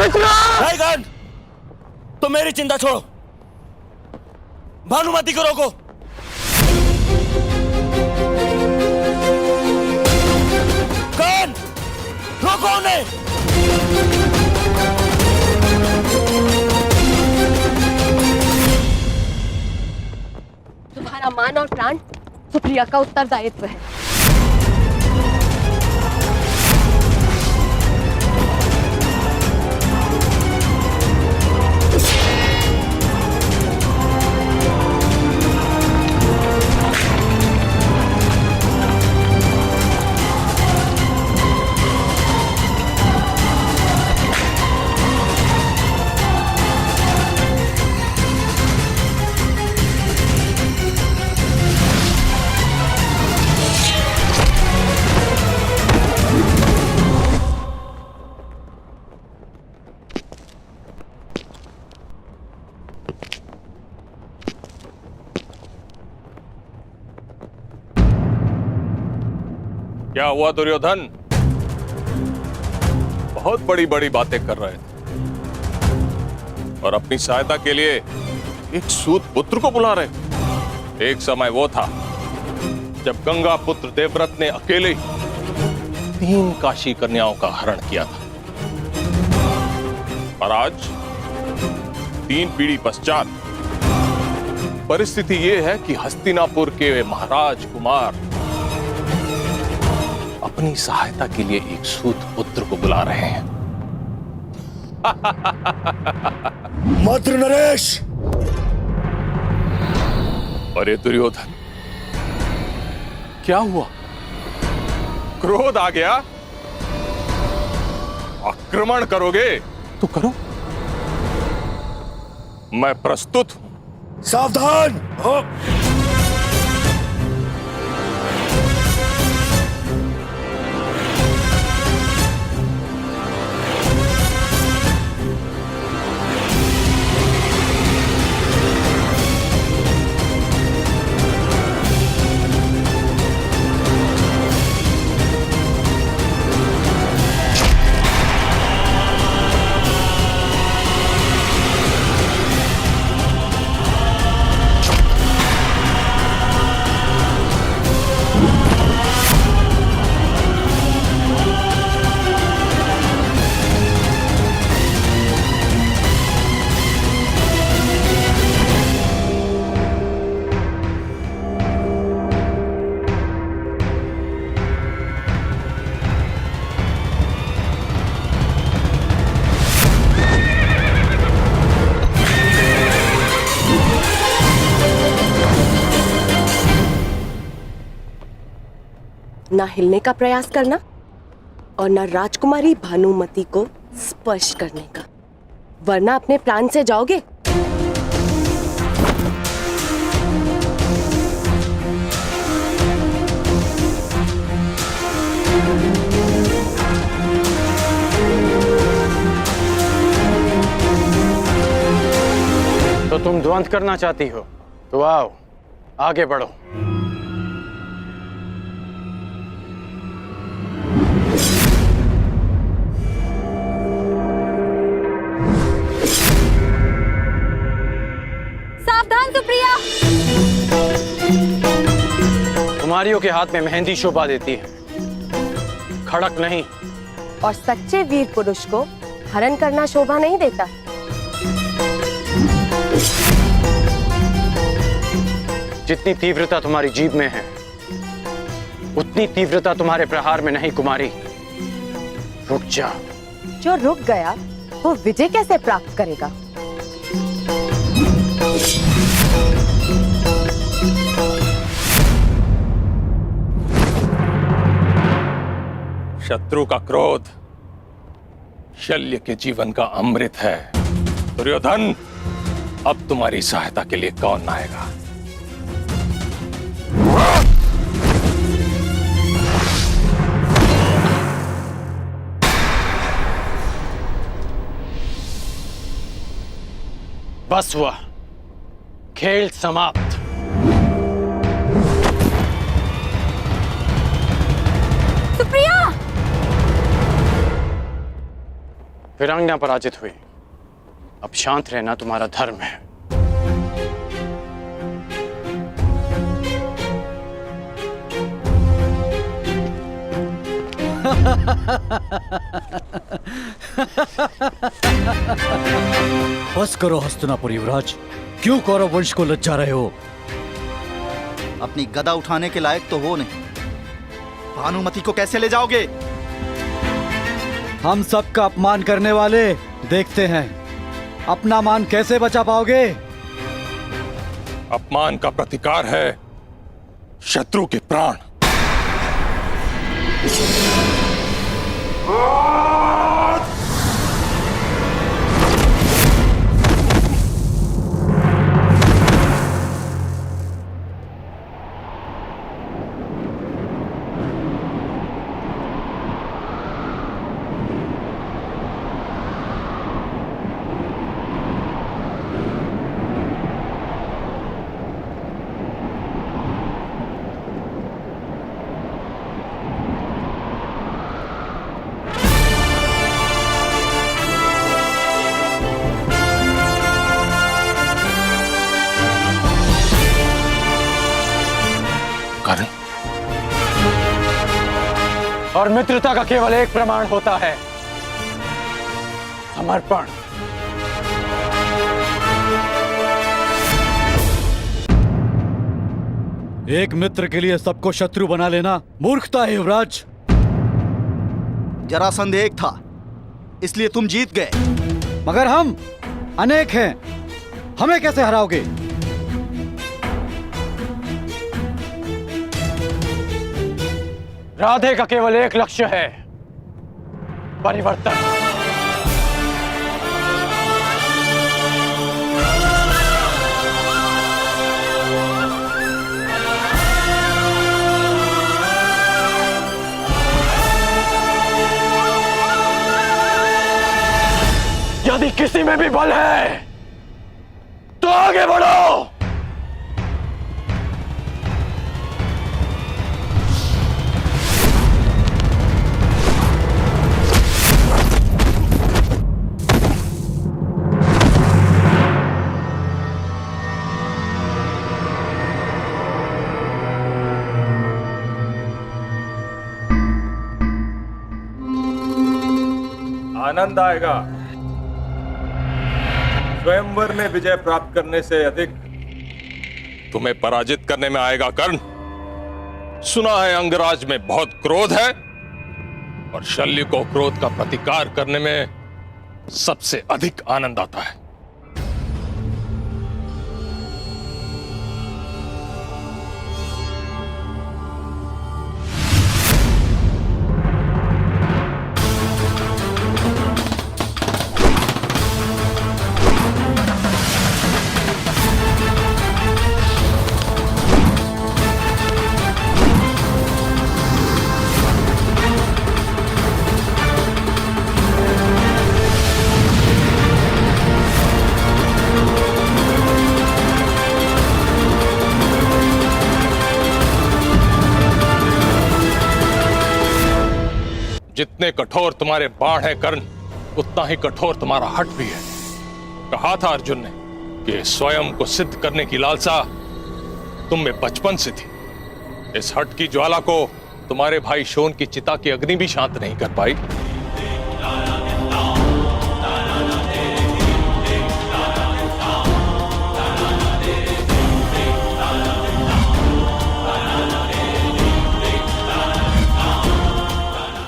रायगन, तो मेरी चिंता छोड़ो, भानुमति को रोको। कौन? रोको उन्हें। तुम्हारा मान और प्राण सुप्रिया का उत्तरदायित्व है। क्या हुआ दुर्योधन? बहुत बड़ी बड़ी बातें कर रहे थे और अपनी सहायता के लिए एक सूत पुत्र को बुला रहे। एक समय वो था जब गंगा पुत्र देवव्रत ने अकेले 3 काशी कन्याओं का हरण किया था, और आज 3 पीढ़ी पश्चात परिस्थिति ये है कि हस्तिनापुर के महाराज कुमार अपनी सहायता के लिए एक सूत पुत्र को बुला रहे हैं। मातृ नरेश! अरे दुर्योधन, क्या हुआ? क्रोध आ गया? आक्रमण करोगे तो करो, मैं प्रस्तुत हूं। सावधान! ना हिलने का प्रयास करना और ना राजकुमारी भानुमति को स्पर्श करने का, वरना अपने प्राण से जाओगे। तो तुम द्वंद्व करना चाहती हो तो आओ, आगे बढ़ो। सावधान सुप्रिया! कुमारियों के हाथ में मेहंदी शोभा देती है, खड़क नहीं। और सच्चे वीर पुरुष को हरण करना शोभा नहीं देता। जितनी तीव्रता तुम्हारी जीभ में है, उतनी तीव्रता तुम्हारे प्रहार में नहीं कुमारी। रुक जा। जो रुक गया वो विजय कैसे प्राप्त करेगा? शत्रु का क्रोध शल्य के जीवन का अमृत है। दुर्योधन, अब तुम्हारी सहायता के लिए कौन आएगा? बस हुआ, खेल समाप्त। सुप्रिया! वीरांगना पराजित हुई, अब शांत रहना तुम्हारा धर्म है। बस करो हस्तिनापुर युवराज, क्यों कौरव वंश को लज्जा रहे हो? अपनी गदा उठाने के लायक तो वो नहीं, भानुमति को कैसे ले जाओगे? हम सबका अपमान करने वाले, देखते हैं अपना मान कैसे बचा पाओगे। अपमान का प्रतिकार है शत्रु के प्राण। कर्ण, और मित्रता का केवल एक प्रमाण होता है, समर्पण। एक मित्र के लिए सबको शत्रु बना लेना मूर्खता है युवराज। जरासंध एक था, इसलिए तुम जीत गए। मगर हम अनेक हैं, हमें कैसे हराओगे? राधे का केवल एक लक्ष्य है, परिवर्तन। यदि किसी में भी बल है तो आगे बढ़ो। आनंद आएगा। स्वयंवर में विजय प्राप्त करने से अधिक तुम्हें पराजित करने में आएगा कर्ण। सुना है अंगराज में बहुत क्रोध है और शल्य को क्रोध का प्रतिकार करने में सबसे अधिक आनंद आता है। जितने कठोर तुम्हारे बाण है कर्ण, उतना ही कठोर तुम्हारा हठ भी है। कहा था अर्जुन ने कि स्वयं को सिद्ध करने की लालसा तुम में बचपन से थी। इस हठ की ज्वाला को तुम्हारे भाई शोन की चिता की अग्नि भी शांत नहीं कर पाई।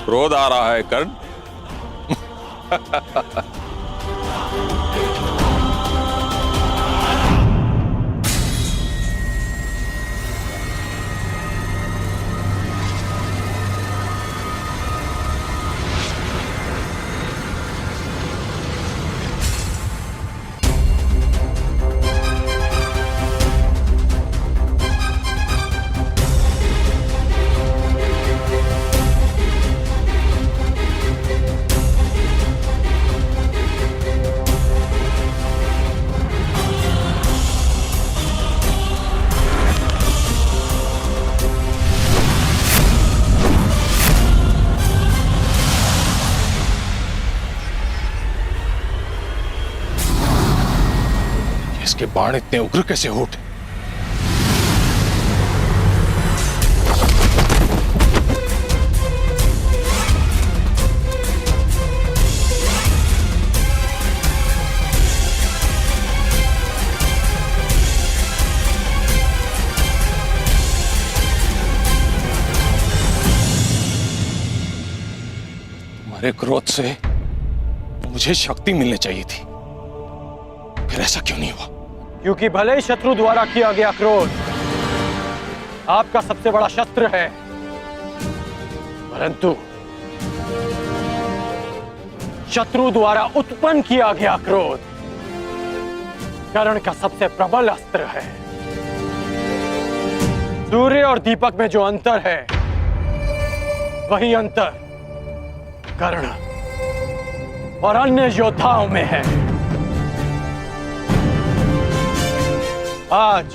क्रोध आ रहा है कर्ण। इसके बाण इतने उग्र कैसे हो उठे? तुम्हारे क्रोध से मुझे शक्ति मिलनी चाहिए थी, फिर ऐसा क्यों नहीं हुआ? क्योंकि भले ही शत्रु द्वारा किया गया क्रोध आपका सबसे बड़ा शस्त्र है, परंतु शत्रु द्वारा उत्पन्न किया गया क्रोध कर्ण का सबसे प्रबल अस्त्र है। सूर्य और दीपक में जो अंतर है वही अंतर कर्ण और अन्य योद्धाओं में है। आज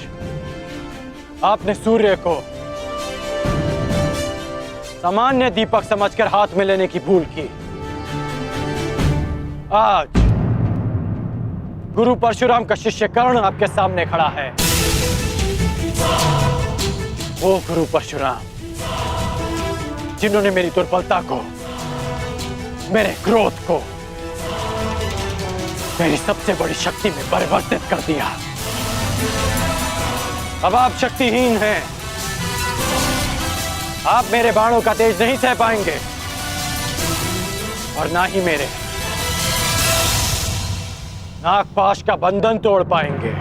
आपने सूर्य को सामान्य दीपक समझकर हाथ में लेने की भूल की। आज गुरु परशुराम का शिष्य कर्ण आपके सामने खड़ा है। वो गुरु परशुराम जिन्होंने मेरी दुर्बलता को, मेरे क्रोध को मेरी सबसे बड़ी शक्ति में परिवर्तित कर दिया। अब आप शक्तिहीन हैं। आप मेरे बाणों का तेज नहीं सह पाएंगे और ना ही मेरे नागपाश का बंधन तोड़ पाएंगे।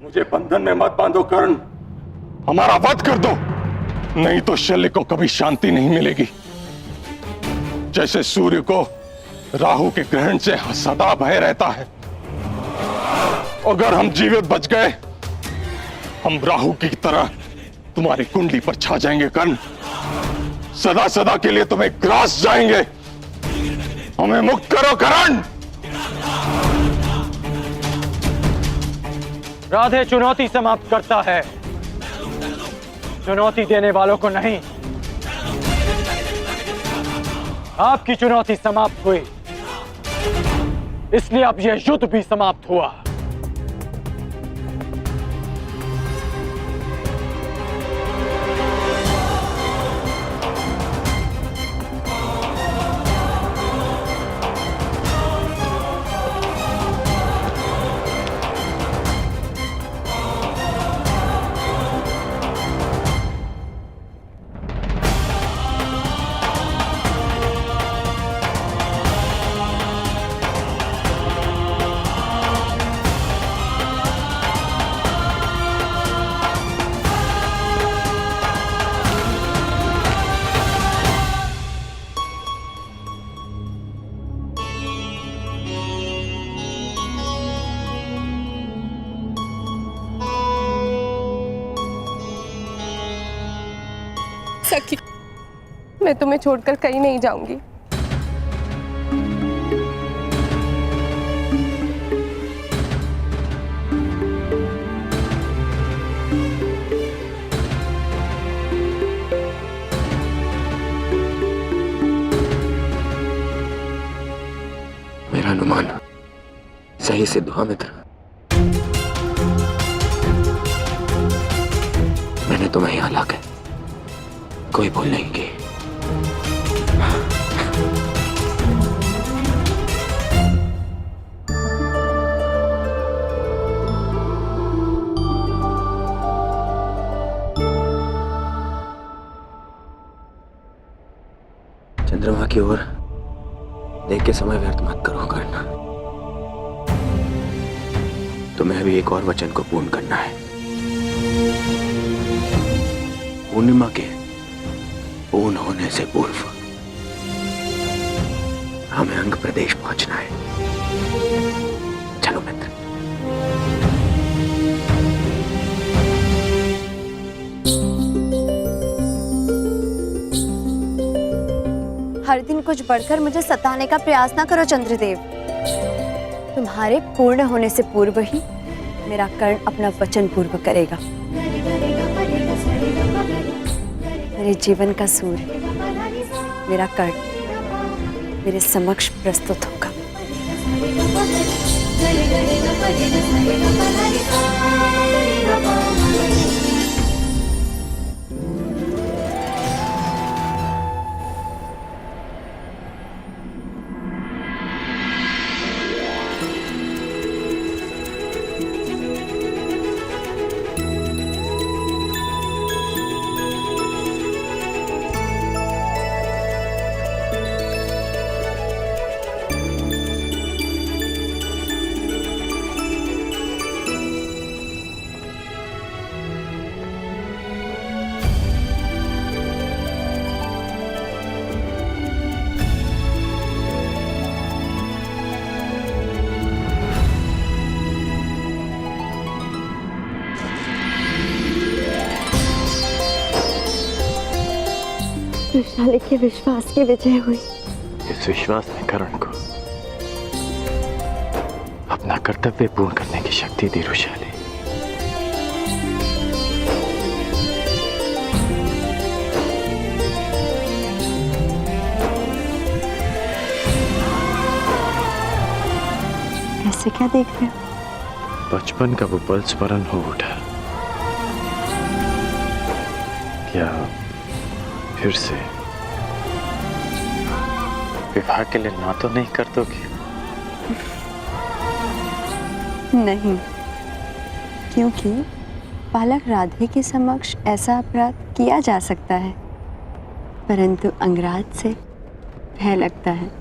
मुझे बंधन में मत बांधो कर्ण, हमारा वध कर दो, नहीं तो शल्य को कभी शांति नहीं मिलेगी। जैसे सूर्य को राहु के ग्रहण से सदा भय रहता है, अगर हम जीवित बच गए हम राहु की तरह तुम्हारी कुंडली पर छा जाएंगे कर्ण, सदा सदा के लिए तुम्हें ग्रास जाएंगे। हमें मुक्त करो कर्ण। राधे चुनौती समाप्त करता है, चुनौती देने वालों को नहीं। आपकी चुनौती समाप्त हुई, इसलिए अब यह युद्ध भी समाप्त हुआ। सखी, मैं तुम्हें छोड़कर कहीं नहीं जाऊंगी। मेरा अनुमान सही सिद्ध हुआ मित्र। मैंने तुम्हें यहाँ लाकर कोई भूल नहीं की। की ओर देख के समय व्यर्थ मत करो करना। तुम्हें अभी एक और वचन को पूर्ण करना है। पूर्णिमा के पूर्ण होने से पूर्व हमें अंग प्रदेश पहुंचना है। चलो मित्र। हर दिन कुछ बढ़कर मुझे सताने का प्रयास ना करो चंद्रदेव। तुम्हारे पूर्ण होने से पूर्व ही मेरा कर्ण अपना वचन पूर्ण करेगा। मेरे जीवन का सूर्य मेरा कर्ण मेरे समक्ष प्रस्तुत होगा। वृषाली के विश्वास की विजय हुई। इस विश्वास ने कर्ण को अपना कर्तव्य पूर्ण करने की शक्ति दी। वृषाली, ऐसे क्या देख रहे हो? बचपन का वो पल स्मरण हो उठा। क्या फिर से विवाह के लिए ना तो नहीं कर दोगी? नहीं, क्योंकि बालक राधे के समक्ष ऐसा अपराध किया जा सकता है, परंतु अंगराज से भय लगता है।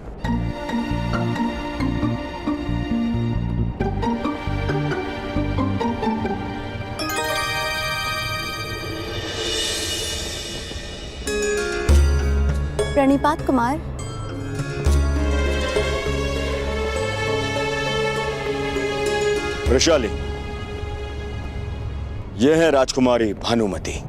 प्रणिपात कुमार। वृषाली, यह है राजकुमारी भानुमति।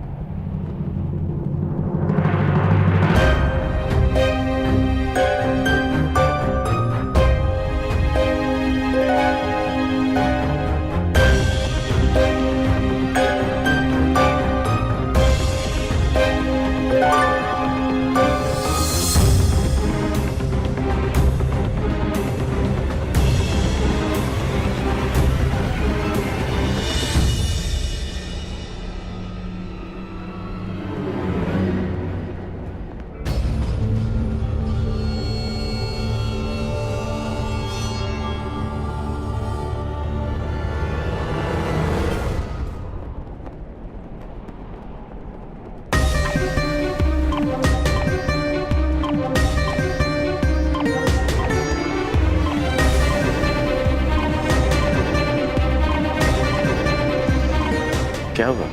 क्या हुआ?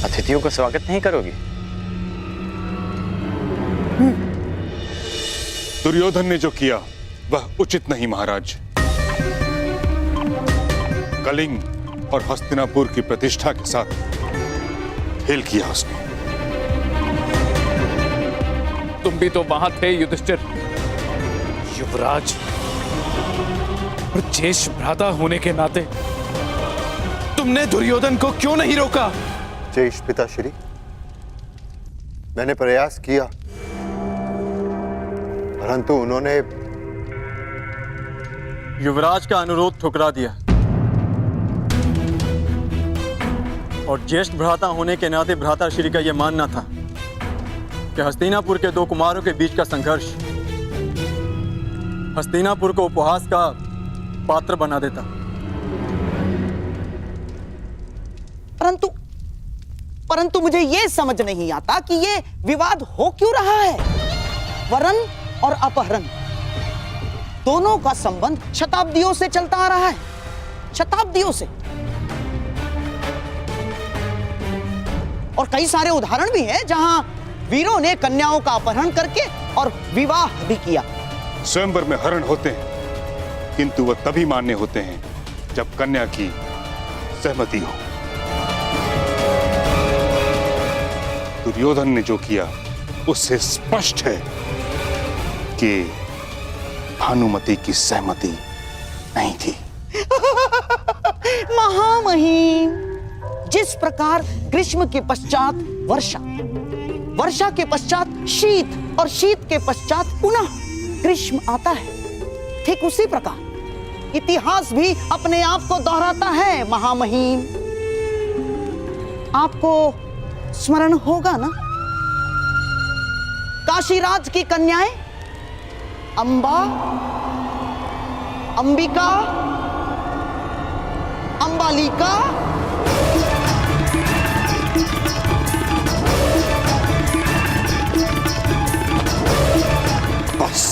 अतिथियों का स्वागत नहीं करोगी? दुर्योधन ने जो किया वह उचित नहीं महाराज। कलिंग और हस्तिनापुर की प्रतिष्ठा के साथ खेल किया उसने। तुम भी तो वहां थे युधिष्ठिर। युवराज और ज्येष्ठ भ्राता होने के नाते तुमने दुर्योधन को क्यों नहीं रोका? ज्येष्ठ पिताश्री, मैंने प्रयास किया, परंतु उन्होंने युवराज का अनुरोध ठुकरा दिया और ज्येष्ठ भ्राता होने के नाते भ्राताश्री का यह मानना था कि हस्तिनापुर के दो कुमारों के बीच का संघर्ष हस्तिनापुर को उपहास का पात्र बना देता। परंतु मुझे ये समझ नहीं आता कि ये विवाद हो क्यों रहा है। वरण और अपहरण दोनों का संबंध शताब्दियों से चलता आ रहा है, शताब्दियों से। और कई सारे उदाहरण भी हैं जहां वीरों ने कन्याओं का अपहरण करके और विवाह भी किया। स्वयंवर में हरण होते हैं, किंतु वह तभी मान्य होते हैं जब कन्या की सहमति हो। दुर्योधन ने जो किया उससे स्पष्ट है कि भानुमति की सहमति नहीं थी। महामहिम, जिस प्रकार ग्रीष्म के पश्चात वर्षा, वर्षा के पश्चात शीत और शीत के पश्चात पुनः ग्रीष्म आता है, ठीक उसी प्रकार इतिहास भी अपने आप को दोहराता है। महामहिम, आपको स्मरण होगा ना, काशीराज की कन्याएं अंबा, अंबिका, अंबालिका, बस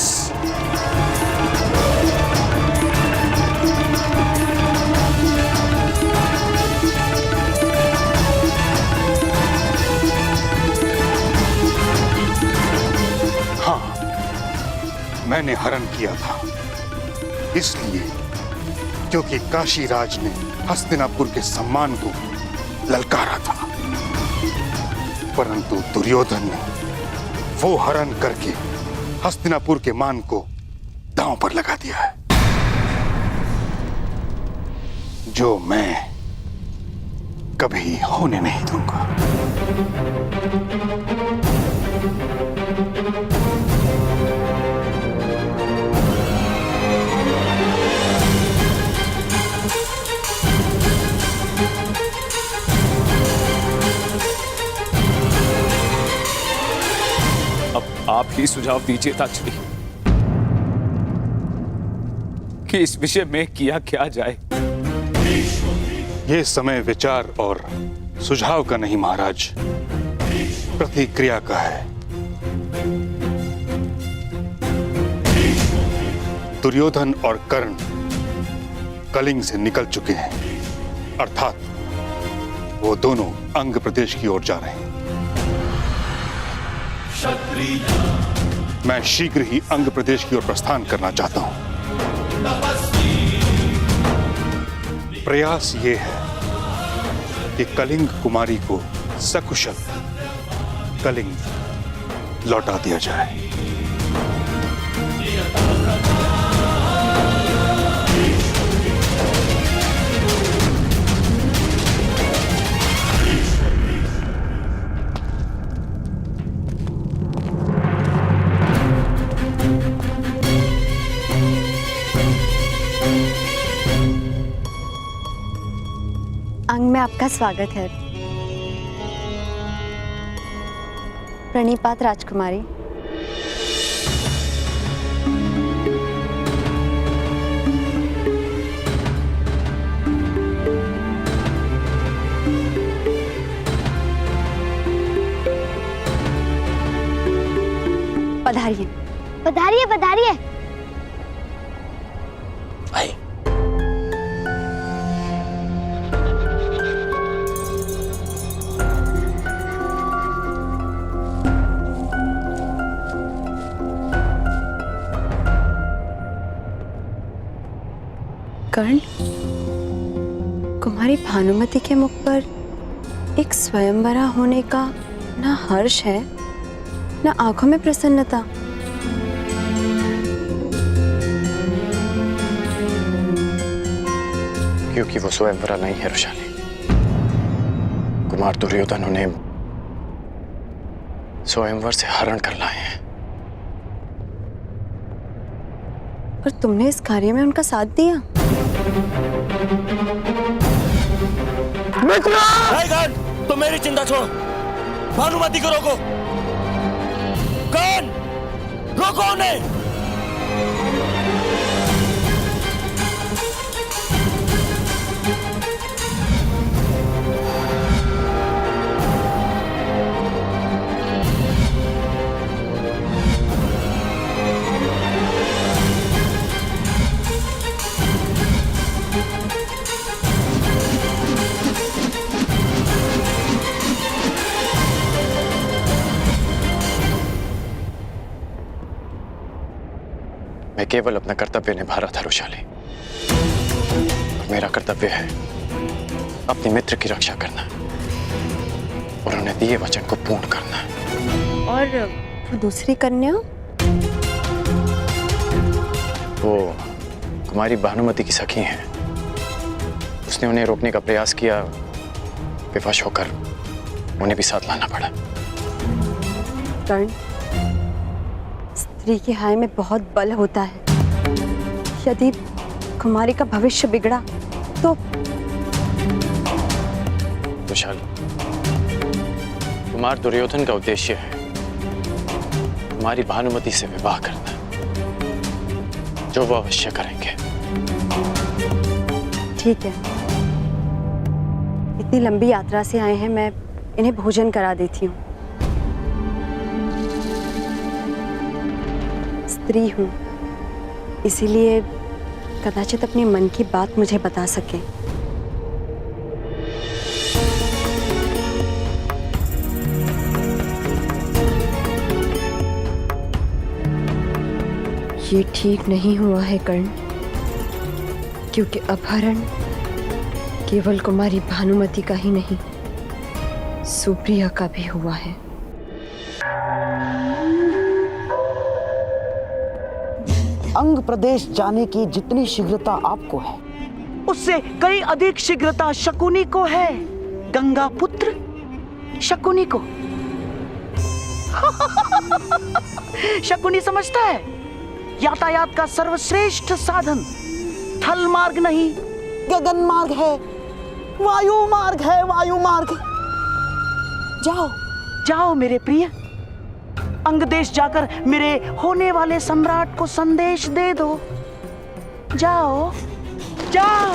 हाँ, मैंने हरण किया था, इसलिए क्योंकि काशीराज ने हस्तिनापुर के सम्मान को ललकारा था, परंतु दुर्योधन ने वो हरण करके हस्तिनापुर के मान को दांव पर लगा दिया है, जो मैं कभी होने नहीं दूंगा। अब आप ही सुझाव दीजिए ताचरी कि इस विषय में किया क्या जाए। यह समय विचार और सुझाव का नहीं महाराज, प्रतिक्रिया का है। दुर्योधन और कर्ण कलिंग से निकल चुके हैं, अर्थात वो दोनों अंग प्रदेश की ओर जा रहे हैं। मैं शीघ्र ही अंग प्रदेश की ओर प्रस्थान करना चाहता हूं। प्रयास ये है कि कलिंग कुमारी को सकुशल कलिंग लौटा दिया जाए। अंग में आपका स्वागत है। प्रणिपात राजकुमारी। पधारिए। पधारिए पधारिए। भाई कर्ण, कुमारी भानुमति के मुख पर एक स्वयंवरा होने का ना हर्ष है, ना आंखों में प्रसन्नता। क्योंकि वो स्वयंवरा नहीं है रुशाली। कुमार दुर्योधन उन्हें स्वयंवर से हरण कर लाए हैं। और तुमने इस कार्य में उनका साथ दिया। कर्ण, तो मेरी चिंता छोड़ो, भानुमति को रोको। कर्ण, रोको उन्हें। मैं केवल अपना कर्तव्य निभा रहा था रुशाली। और मेरा कर्तव्य है अपने मित्र की रक्षा करना और उन्हें दिए वचन को पूर्ण करना। और वो दूसरी कन्या? वो कुमारी भानुमति की सखी हैं। उसने उन्हें रोकने का प्रयास किया, विवश होकर उन्हें भी साथ लाना पड़ा। कर्ण, स्त्री की हाय में बहुत बल होता है। यदि कुमारी का भविष्य बिगड़ा तो विशाल, कुमार दुर्योधन का उद्देश्य है कुमारी भानुमति से विवाह करना, जो वो अवश्य करेंगे। ठीक है, इतनी लंबी यात्रा से आए हैं, मैं इन्हें भोजन करा देती हूँ। स्त्री हूँ, इसीलिए कदाचित अपने मन की बात मुझे बता सके। ये ठीक नहीं हुआ है कर्ण, क्योंकि अपहरण केवल कुमारी भानुमति का ही नहीं, सुप्रिया का भी हुआ है। अंग प्रदेश जाने की जितनी शीघ्रता आपको है, उससे कई अधिक शीघ्रता शकुनी को है। गंगा पुत्र शकुनी को। शकुनी समझता है यातायात का सर्वश्रेष्ठ साधन थल मार्ग नहीं, गगन मार्ग है, वायु मार्ग है, वायु मार्ग। जाओ जाओ मेरे प्रिय, अंग देश जाकर मेरे होने वाले सम्राट को संदेश दे दो। जाओ जाओ।